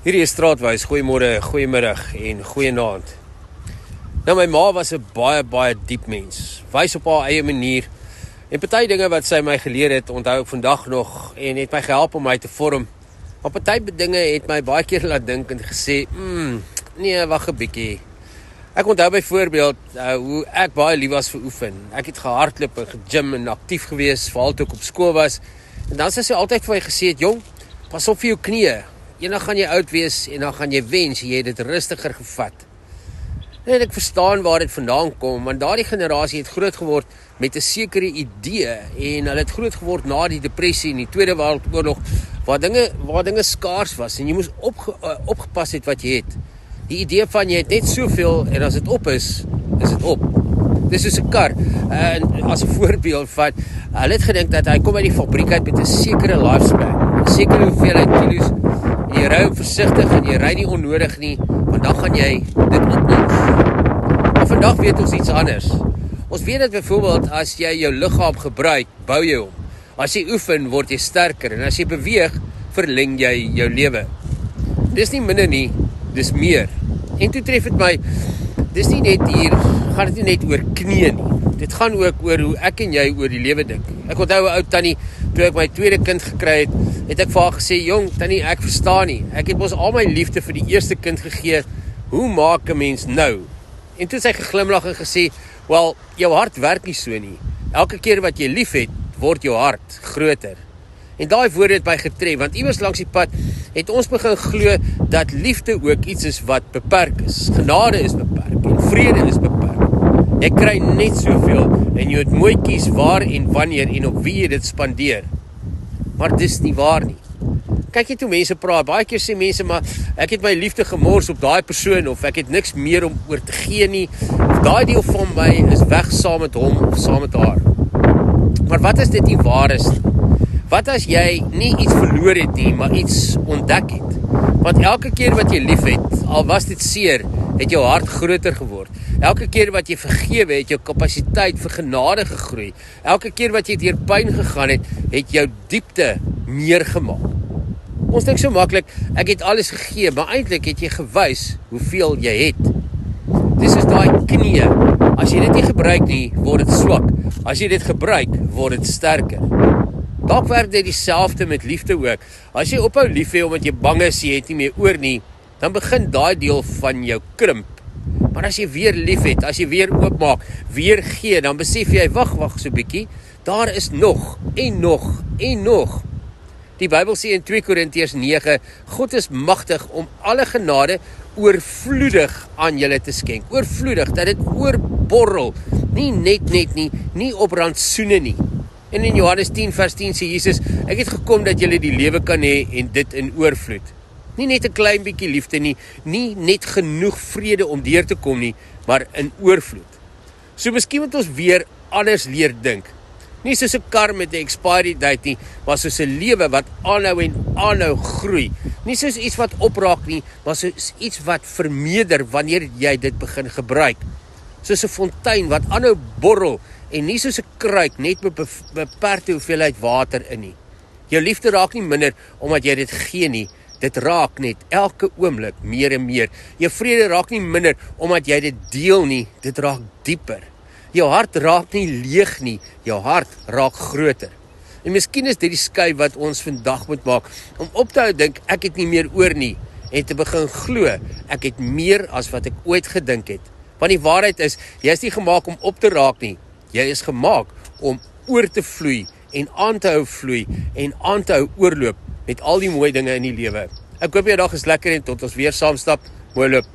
Hierdie is Straatwys, goeiemôre, goeiemiddag en goeienaand. Nou my ma was 'n baie diep mens, wys op haar eie manier. En party dinge wat sy my geleer het, onthou ek vandag nog en het my gehelp om my te vorm. Maar party dinge het my baie keer laat dink en gesê, nee, wag 'n bietjie. Ek onthou byvoorbeeld hoe ek baie lief was vir oefen. Ek het gehardloop en gegym en aktief gewees, veral toe ek op skool was. En dan sy altyd vir my gesê het, jong, pas op vir jou knieë. Eendag gaan jy oud wees en dan gaan jy wens jy het dit rustiger gevat. En ek verstaan waar dit vandaan kom, want daardie generasie het groot geword met 'n sekere idee en hulle het groot geword na die depressie in die Tweede Wêreldoorlog waar dinge skaars was en jy moes opgepas het wat jy het. Die idee van jy het net soveel en as dit op is dit op. Dis soos 'n kar. En as 'n voorbeeld van hulle het gedink dat hy kom uit die fabriek uit met 'n sekere lifespan, 'n sekere hoeveelheid kilos. Jy ry versigtig en jy ry nie onnodig nie, want dan gaan jy dit opneem. Maar vandag weet ons iets anders. Ons weet dat byvoorbeeld as jy jou liggaam gebruik, bou jy hom. As jy oefen, word jy sterker en as jy beweeg, verleng jy jou lewe. Dis nie minder nie, dis meer. En toe tref dit my, dis nie net hier, gaan dit nie net oor knieë nie. Dit gaan ook oor hoe ek en jy oor die lewe dink. Ek onthou 'n ou tannie, toe ek my tweede kind gekry het ek vir haar gesê, jong, tannie, ek verstaan nie. Ek het mos al my liefde vir die eerste kind gegee. Hoe maak 'n mens nou? En toe sy geglimlag en gesê, wel, jou hart werk nie so nie. Elke keer wat jy lief het, word jou hart groter. En daai woorde het my getref, want iewers langs die pad het ons begin glo dat liefde ook iets is wat beperk is. Genade is beperk en vrede is beperk. Jy kry net soveel en jy moet mooi kies waar en wanneer en op wie jy dit spandeer. Maar dis nie waar nie. Kyk jy toe mense praat, baie keer sê mense, maar ek het my liefde gemors op daai persoon, of ek het niks meer om oor te gee nie, of daai deel van my is weg saam met hom of saam met haar. Maar wat as dit nie waar is nie? Wat as jy nie iets verloor het nie, maar iets ontdek het? Want elke keer wat jy lief het, al was dit seer, het jou hart groter geword. Elke keer wat jy vergewe het, jou kapasiteit vir genade gegroei. Elke keer wat jy deur pyn gegaan het jou diepte meer gemaak. Ons dink so maklik, ek het alles gegee, maar eintlik het jy gewys hoeveel jy het. Dis is daai knieë. As jy dit nie gebruik nie, word dit swak. As jy dit gebruik, word dit sterker. Dalk werk dit dieselfde met liefde ook. As jy ophou lief hê omdat jy bang is jy het nie meer oor nie, dan begin daai deel van jou krimp. Maar as jy weer lief het, as jy weer oopmaak, weer gee, dan besef jy, wag so bietjie, daar is nog en nog. Die Bybel sê in 2 Korintiërs 9, God is magtig om alle genade oorvloedig aan julle te skenk. Oorvloedig, dat dit oorborrel, nie net nie op rantsoene nie. En in Johannes 10 vers 10 sê Jesus, ek het gekom dat julle die lewe kan hê en dit in oorvloed. Nie net 'n klein bietjie liefde nie net genoeg vrede om deur te kom nie, maar in oorvloed. So miskien moet ons weer anders leer dink. Nie soos 'n kar met 'n expiry date nie, maar soos 'n lewe wat aanhou groei. Nie soos iets wat opraak nie, maar soos iets wat vermeerder wanneer jy dit begin gebruik. Soos 'n fontein wat aanhou borrel en nie soos 'n kruik net met beperkte hoeveelheid water in nie. Jou liefde raak nie minder omdat jy dit gee nie. Dit raak net elke oomblik meer en meer. Jou vrede raak nie minder omdat jy dit deel nie. Dit raak dieper. Jou hart raak nie leeg nie. Jou hart raak groter. En miskien is dit die skuif wat ons vandag moet maak om op te hou dink ek het nie meer oor nie en te begin glo ek het meer as wat ek ooit gedink het. Want die waarheid is, jy is nie gemaak om op te raak nie. Jy is gemaak om oor te vloei en aan te hou vloei en aan te hou oorloop met al die mooi dinge in die lewe. Ek hoop jou dag is lekker en tot ons weer saam stap. Mooi loop.